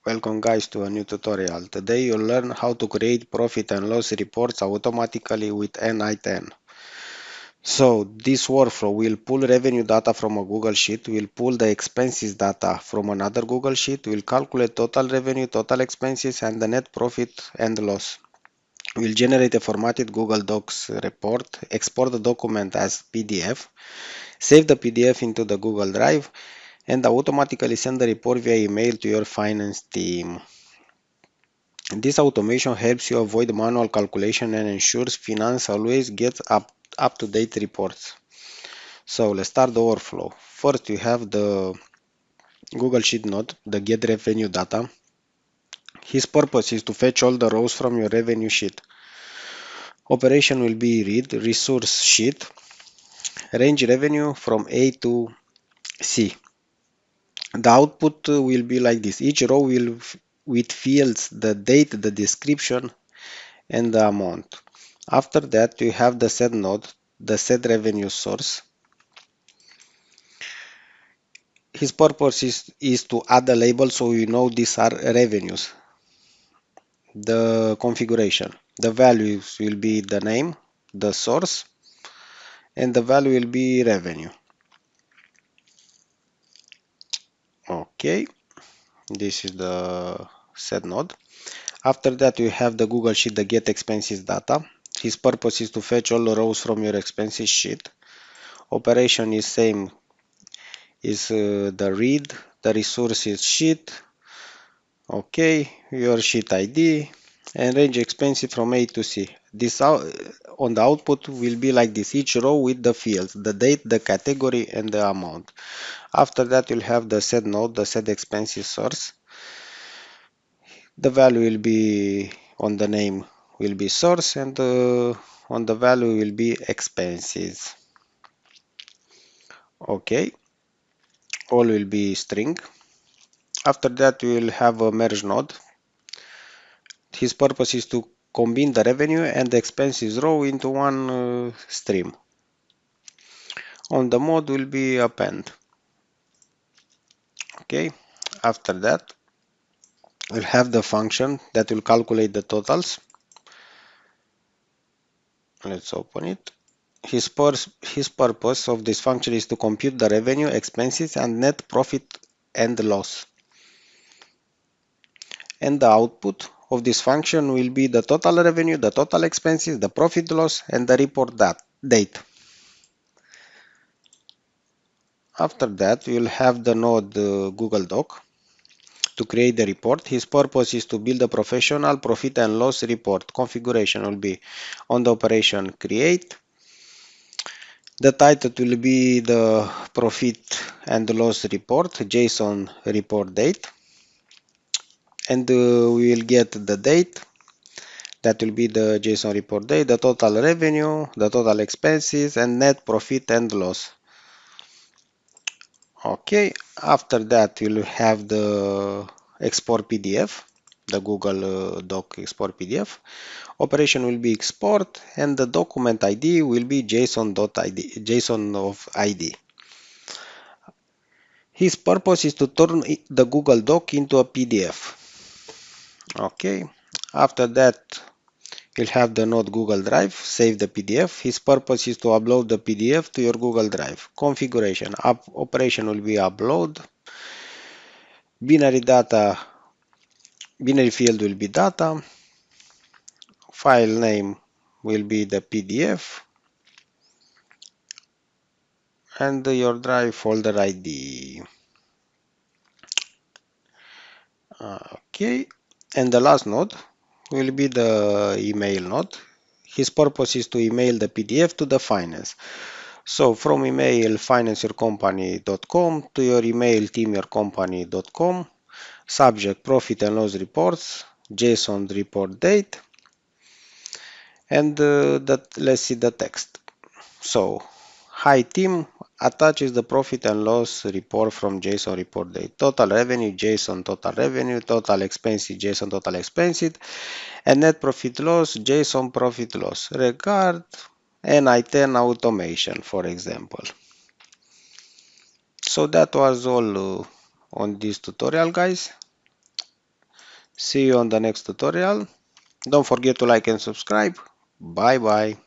Welcome guys to a new tutorial. Today you'll learn how to create profit and loss reports automatically with n8n. So this workflow will pull revenue data from a Google Sheet, will pull the expenses data from another Google Sheet, will calculate total revenue, total expenses and the net profit and loss. Will generate a formatted Google Docs report, export the document as PDF, save the PDF into the Google Drive and automatically send the report via email to your finance team. This automation helps you avoid manual calculation and ensures finance always gets up-to-date reports. So let's start the workflow. First, you have the Google Sheet node, the get revenue data. His purpose is to fetch all the rows from your revenue sheet. Operation will be read resource sheet, range revenue from A to C. The output will be like this. Each row will with fields the date, the description, and the amount. After that, you have the set node, the set revenue source. His purpose is to add a label so you know these are revenues. The configuration. The values will be the name, the source, and the value will be revenue. Okay, this is the set node. After that, you have the Google Sheet, the get expenses data. His purpose is to fetch all the rows from your expenses sheet. Operation is same is the read, the resources sheet, okay, your sheet ID, and range expenses from A to C. This on the output will be like this, each row with the fields, the date, the category, and the amount. After that, you'll have the set node, the set expenses source. The value will be on the name will be source, and on the value will be expenses. Okay, all will be string. After that, we will have a merge node. His purpose is to combine the revenue and the expenses row into one stream. On the mode will be append. Okay. After that, we'll have the function that will calculate the totals. Let's open it. His purpose of this function is to compute the revenue, expenses, and net profit and loss. And the output of this function will be the total revenue, the total expenses, the profit loss, and the report date. After that, we will have the node Google Doc to create the report. His purpose is to build a professional profit and loss report. Configuration will be on the operation create. The title will be the profit and loss report, JSON report date. And we will get the date. That will be the JSON report date, the total revenue, the total expenses, and net profit and loss. Okay, after that you'll have the export PDF, the Google Doc export PDF. Operation will be export and the document ID will be JSON.id, JSON of ID. His purpose is to turn the Google Doc into a PDF. Okay, after that you'll have the node Google Drive, save the PDF. His purpose is to upload the PDF to your Google Drive. Configuration, operation will be upload. Binary field will be data. File name will be the PDF. And your drive folder ID. Okay, and the last node will be the email node. His purpose is to email the PDF to the finance. So from email financeyourcompany.com to your email teamyourcompany.com. Subject profit and loss reports, JSON report date, and let's see the text. So, hi team, attaches the profit and loss report from JSON report date. Total revenue, JSON total revenue, total expenses, JSON total expenses, and net profit loss, JSON profit loss. Regard n8n automation, for example. So that was all on this tutorial, guys. See you on the next tutorial. Don't forget to like and subscribe. Bye bye.